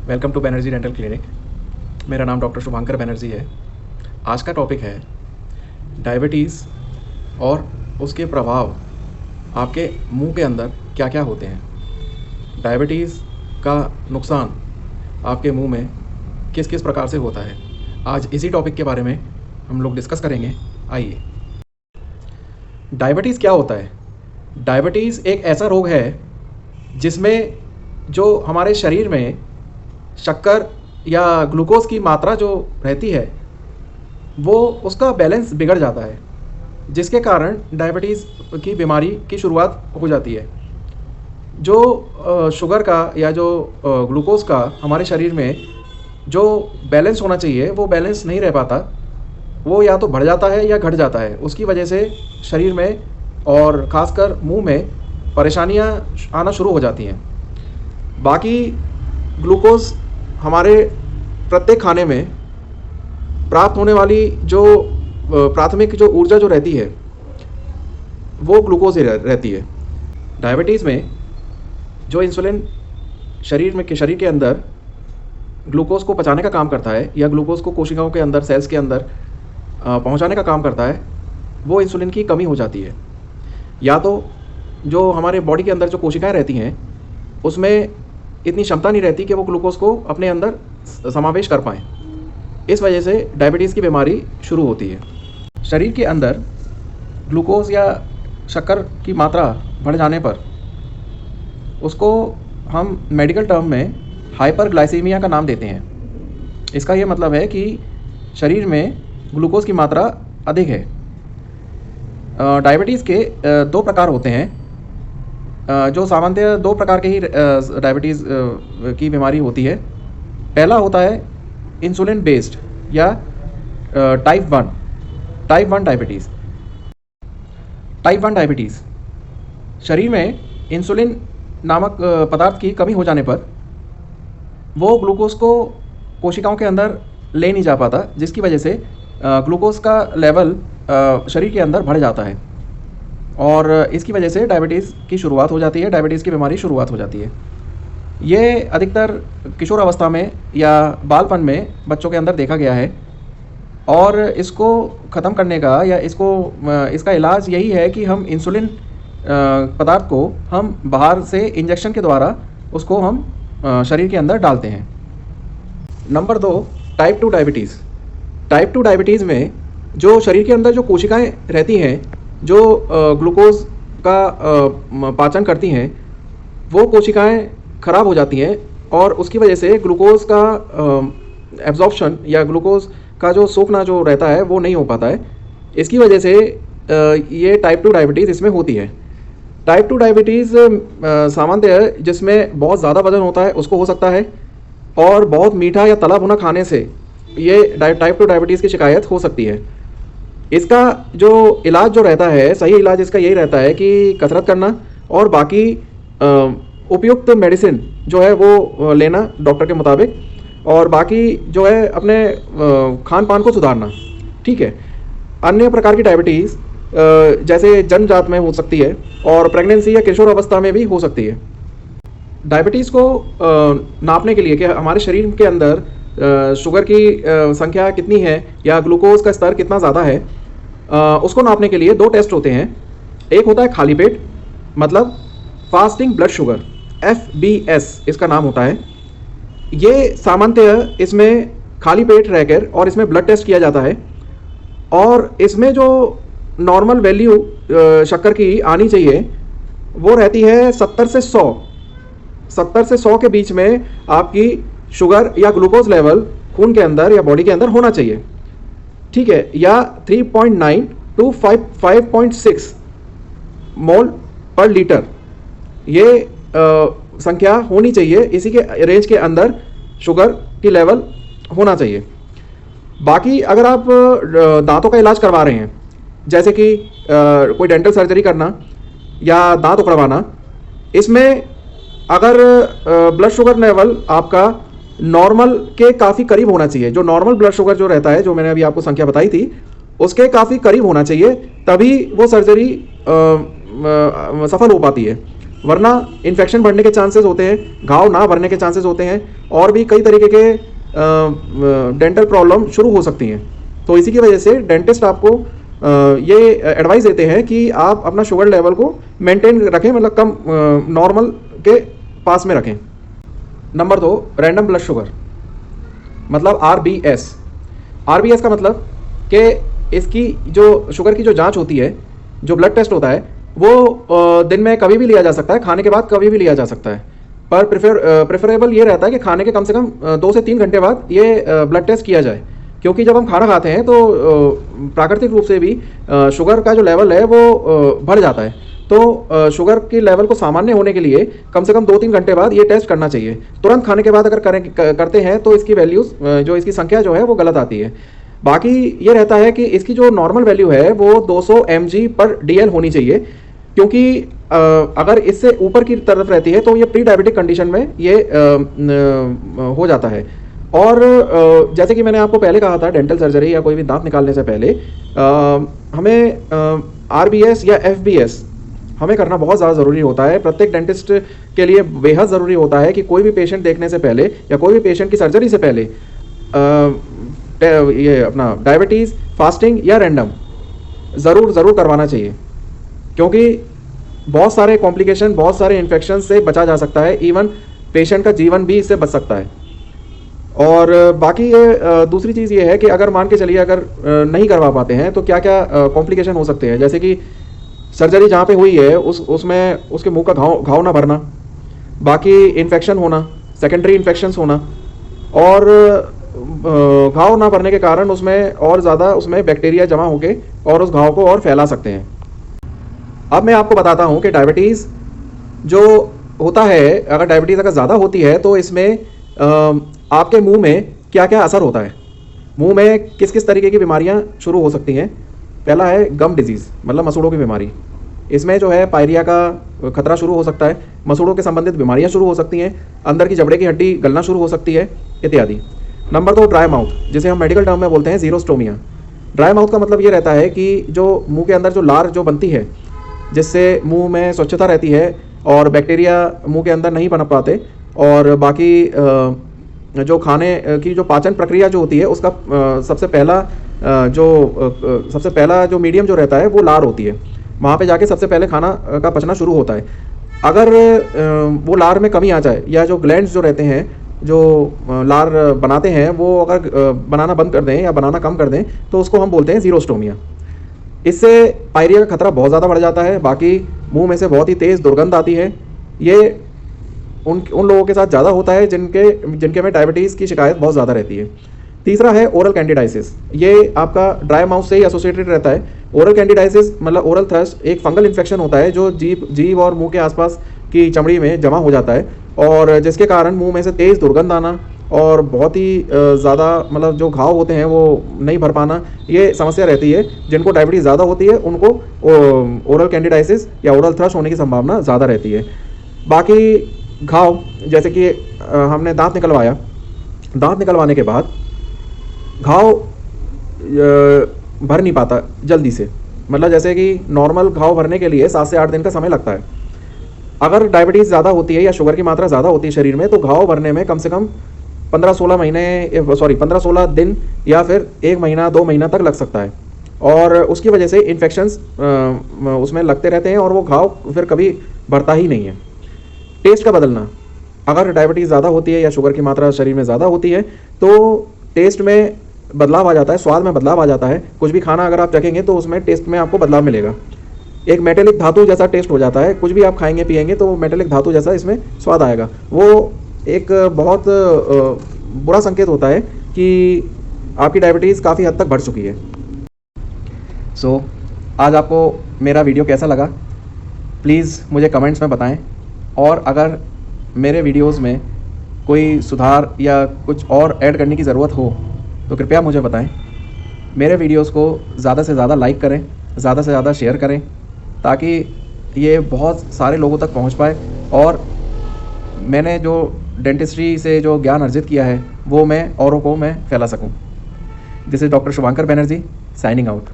Welcome to Banerjee dental clinic. मेरा नाम doctor Shubhankar Banerjee है। आज का टॉपिक है डायबिटीज़ और उसके प्रभाव आपके मुंह के अंदर क्या क्या होते हैं। डायबिटीज़ का नुकसान आपके मुंह में किस किस प्रकार से होता है, आज इसी टॉपिक के बारे में हम लोग डिस्कस करेंगे। आइए, डायबिटीज़ क्या होता है। डायबिटीज़ एक ऐसा रोग है जिसमें जो हमारे शरीर में शक्कर या ग्लूकोज की मात्रा जो रहती है वो उसका बैलेंस बिगड़ जाता है, जिसके कारण डायबिटीज़ की बीमारी की शुरुआत हो जाती है। जो शुगर का या जो ग्लूकोज का हमारे शरीर में जो बैलेंस होना चाहिए वो बैलेंस नहीं रह पाता, वो या तो बढ़ जाता है या घट जाता है। उसकी वजह से शरीर में और ख़ासकर मुंह में परेशानियां आना शुरू हो जाती हैं। बाकी ग्लूकोज हमारे प्रत्येक खाने में प्राप्त होने वाली जो प्राथमिक जो ऊर्जा जो रहती है वो ग्लूकोज ही रहती है। डायबिटीज़ में जो इंसुलिन शरीर के अंदर ग्लूकोज को पचाने का काम करता है या ग्लूकोज को कोशिकाओं के अंदर, सेल्स के अंदर पहुंचाने का काम करता है, वो इंसुलिन की कमी हो जाती है। या तो जो हमारे बॉडी के अंदर जो कोशिकाएं रहती हैं उसमें इतनी क्षमता नहीं रहती कि वो ग्लूकोज को अपने अंदर समावेश कर पाएँ। इस वजह से डायबिटीज़ की बीमारी शुरू होती है। शरीर के अंदर ग्लूकोज या शक्कर की मात्रा बढ़ जाने पर उसको हम मेडिकल टर्म में हाइपरग्लाइसीमिया का नाम देते हैं। इसका ये मतलब है कि शरीर में ग्लूकोज की मात्रा अधिक है। डायबिटीज़ के दो प्रकार होते हैं, जो सामान्यतः दो प्रकार के ही डायबिटीज़ की बीमारी होती है। पहला होता है इंसुलिन बेस्ड या टाइप 1 डायबिटीज़। टाइप 1 डायबिटीज़ शरीर में इंसुलिन नामक पदार्थ की कमी हो जाने पर वो ग्लूकोज को कोशिकाओं के अंदर ले नहीं जा पाता, जिसकी वजह से ग्लूकोज का लेवल शरीर के अंदर बढ़ जाता है और इसकी वजह से डायबिटीज़ की शुरुआत हो जाती है, डायबिटीज़ की बीमारी शुरुआत हो जाती है। ये अधिकतर किशोर अवस्था में या बालपन में बच्चों के अंदर देखा गया है और इसको ख़त्म करने का या इसका इलाज यही है कि हम इंसुलिन पदार्थ को हम बाहर से इंजेक्शन के द्वारा उसको हम शरीर के अंदर डालते हैं। Number 2, type 2 diabetes. Type 2 diabetes में जो शरीर के अंदर जो कोशिकाएं रहती हैं जो ग्लूकोज का पाचन करती हैं, वो कोशिकाएं ख़राब हो जाती हैं और उसकी वजह से ग्लूकोज का एब्जॉर्प्शन या ग्लूकोज का जो सोखना जो रहता है वो नहीं हो पाता है। इसकी वजह से ये टाइप 2 डायबिटीज़ इसमें होती है। टाइप 2 डायबिटीज़ सामान्यतः जिसमें बहुत ज़्यादा वजन होता है उसको हो सकता है, और बहुत मीठा या तला भुना खाने से ये टाइप 2 डायबिटीज़ की शिकायत हो सकती है। इसका जो इलाज जो रहता है, सही इलाज इसका यही रहता है कि कसरत करना और बाकी उपयुक्त मेडिसिन जो है वो लेना डॉक्टर के मुताबिक, और बाकी जो है अपने खान पान को सुधारना। ठीक है। अन्य प्रकार की डायबिटीज़ जैसे जन्मजात में हो सकती है और प्रेगनेंसी या किशोर अवस्था में भी हो सकती है। डायबिटीज़ को नापने के लिए कि हमारे शरीर के अंदर शुगर की संख्या कितनी है या ग्लूकोज का स्तर कितना ज़्यादा है, उसको नापने के लिए 2 टेस्ट होते हैं। एक होता है खाली पेट, मतलब फास्टिंग ब्लड शुगर, FBS इसका नाम होता है। ये सामान्यतः इसमें खाली पेट रहकर और इसमें ब्लड टेस्ट किया जाता है और इसमें जो नॉर्मल वैल्यू शक्कर की आनी चाहिए वो रहती है 70 से 100। 70 से 100 के बीच में आपकी शुगर या ग्लूकोज लेवल खून के अंदर या बॉडी के अंदर होना चाहिए। ठीक है। या 3.9 टू 5.6 मोल पर लीटर, ये संख्या होनी चाहिए। इसी के रेंज के अंदर शुगर की लेवल होना चाहिए। बाकी अगर आप दांतों का इलाज करवा रहे हैं, जैसे कि कोई डेंटल सर्जरी करना या दांत उखड़वाना, इसमें अगर ब्लड शुगर लेवल आपका नॉर्मल के काफ़ी करीब होना चाहिए। जो नॉर्मल ब्लड शुगर जो रहता है, जो मैंने अभी आपको संख्या बताई थी, उसके काफ़ी करीब होना चाहिए, तभी वो सर्जरी सफल हो पाती है। वरना इन्फेक्शन बढ़ने के चांसेस होते हैं, घाव ना भरने के चांसेस होते हैं, और भी कई तरीके के डेंटल प्रॉब्लम शुरू हो सकती हैं। तो इसी की वजह से डेंटिस्ट आपको ये एडवाइस देते हैं कि आप अपना शुगर लेवल को मेंटेन रखें, मतलब कम नॉर्मल के पास में रखें। नंबर 2, रैंडम ब्लड शुगर, मतलब RBS। RBS का मतलब कि इसकी जो शुगर की जो जांच होती है, जो ब्लड टेस्ट होता है, वो दिन में कभी भी लिया जा सकता है, खाने के बाद कभी भी लिया जा सकता है, पर प्रेफरेबल ये रहता है कि खाने के कम से कम 2 से 3 घंटे बाद ये ब्लड टेस्ट किया जाए, क्योंकि जब हम खाना खाते हैं तो प्राकृतिक रूप से भी शुगर का जो लेवल है वो बढ़ जाता है। तो शुगर की लेवल को सामान्य होने के लिए कम से कम 2-3 घंटे बाद ये टेस्ट करना चाहिए। तुरंत खाने के बाद अगर करते हैं तो इसकी वैल्यूज़ जो इसकी संख्या जो है वो गलत आती है। बाकी ये रहता है कि इसकी जो नॉर्मल वैल्यू है वो 200 mg/dl होनी चाहिए, क्योंकि अगर इससे ऊपर की तरफ रहती है तो ये प्री डायबिटिक कंडीशन में ये हो जाता है। और जैसे कि मैंने आपको पहले कहा था, डेंटल सर्जरी या कोई भी दांत निकालने से पहले हमें RBS या FBS हमें करना बहुत ज़्यादा ज़रूरी होता है। प्रत्येक डेंटिस्ट के लिए बेहद ज़रूरी होता है कि कोई भी पेशेंट देखने से पहले या कोई भी पेशेंट की सर्जरी से पहले ये अपना डायबिटीज़, फास्टिंग या रैंडम ज़रूर करवाना चाहिए, क्योंकि बहुत सारे कॉम्प्लिकेशन, बहुत सारे इन्फेक्शन से बचा जा सकता है। इवन पेशेंट का जीवन भी इससे बच सकता है। और बाकी ये दूसरी चीज़ ये है कि अगर मान के चलिए अगर नहीं करवा पाते हैं तो क्या क्या कॉम्प्लिकेशन हो सकते हैं, जैसे कि सर्जरी जहाँ पे हुई है उसमें उसके मुंह का घाव ना भरना, बाकी इन्फेक्शन होना, सेकेंडरी इन्फेक्शंस होना, और घाव ना भरने के कारण उसमें और ज़्यादा उसमें बैक्टीरिया जमा होके और उस घाव को और फैला सकते हैं। अब मैं आपको बताता हूँ कि डायबिटीज़ जो होता है, अगर डायबिटीज़ अगर ज़्यादा होती है तो इसमें आपके मुंह में क्या क्या असर होता है, मुंह में किस किस तरीके की बीमारियां शुरू हो सकती हैं। पहला है गम डिजीज़, मतलब मसूड़ों की बीमारी। इसमें जो है पायरिया का खतरा शुरू हो सकता है, मसूड़ों के संबंधित बीमारियां शुरू हो सकती हैं, अंदर की जबड़े की हड्डी गलना शुरू हो सकती है, इत्यादि। नंबर 2, ड्राई माउथ, जिसे हम मेडिकल टर्म में बोलते हैं ज़ीरोस्टोमिया। ड्राई माउथ का मतलब ये रहता है कि जो मुँह के अंदर जो लार जो बनती है, जिससे मुँह में स्वच्छता रहती है और बैक्टीरिया मुँह के अंदर नहीं पनप पाते, और बाकी जो खाने की जो पाचन प्रक्रिया जो होती है उसका सबसे पहला जो मीडियम जो रहता है वो लार होती है। वहाँ पे जाके सबसे पहले खाना का पचना शुरू होता है। अगर वो लार में कमी आ जाए, या जो ग्लैंड्स जो रहते हैं जो लार बनाते हैं वो अगर बनाना बंद कर दें या बनाना कम कर दें तो उसको हम बोलते हैं ज़ीरोस्टोमिया। इससे पायरिया का खतरा बहुत ज़्यादा बढ़ जाता है। बाकी मुँह में से बहुत ही तेज़ दुर्गंध आती है। ये उन लोगों के साथ ज़्यादा होता है जिनके में डायबिटीज़ की शिकायत बहुत ज़्यादा रहती है। तीसरा है ओरल कैंडिडाइसिस। ये आपका ड्राई माउथ से ही एसोसिएटेड रहता है। ओरल कैंडिडाइसिस मतलब ओरल थ्रस्ट एक फंगल इन्फेक्शन होता है जो जीभ और मुंह के आसपास की चमड़ी में जमा हो जाता है, और जिसके कारण मुंह में से तेज़ दुर्गंध आना और बहुत ही ज़्यादा मतलब जो घाव होते हैं वो नहीं भर पाना, ये समस्या रहती है। जिनको डायबिटीज़ ज़्यादा होती है उनको ओरल कैंडिडाइसिस या ओरल थ्रस्ट होने की संभावना ज़्यादा रहती है। बाकी घाव, जैसे कि हमने दांत निकलवाया, दांत निकलवाने के बाद घाव भर नहीं पाता जल्दी से, मतलब जैसे कि नॉर्मल घाव भरने के लिए 7 से 8 दिन का समय लगता है। अगर डायबिटीज़ ज़्यादा होती है या शुगर की मात्रा ज़्यादा होती है शरीर में तो घाव भरने में कम से कम 15-16 दिन या फिर 1 महीना 2 महीना तक लग सकता है, और उसकी वजह से इन्फेक्शंस उसमें लगते रहते हैं और वो घाव फिर कभी भरता ही नहीं है। टेस्ट का बदलना, अगर डायबिटीज़ ज़्यादा होती है या शुगर की मात्रा शरीर में ज़्यादा होती है तो टेस्ट में बदलाव आ जाता है, स्वाद में बदलाव आ जाता है। कुछ भी खाना अगर आप चखेंगे तो उसमें टेस्ट में आपको बदलाव मिलेगा। एक मेटेलिक धातु जैसा टेस्ट हो जाता है। कुछ भी आप खाएंगे पिएंगे तो मेटेलिक धातु जैसा इसमें स्वाद आएगा। वो एक बहुत बुरा संकेत होता है कि आपकी डायबिटीज़ काफ़ी हद तक बढ़ चुकी है। सो आज आपको मेरा वीडियो कैसा लगा प्लीज़ मुझे कमेंट्स में बताएं, और अगर मेरे वीडियोस में कोई सुधार या कुछ और ऐड करने की ज़रूरत हो तो कृपया मुझे बताएं। मेरे वीडियोस को ज़्यादा से ज़्यादा लाइक करें, ज़्यादा से ज़्यादा शेयर करें, ताकि ये बहुत सारे लोगों तक पहुंच पाए और मैंने जो डेंटिस्ट्री से जो ज्ञान अर्जित किया है वो मैं औरों को मैं फैला सकूं। This is doctor Shubhankar Banerjee signing out.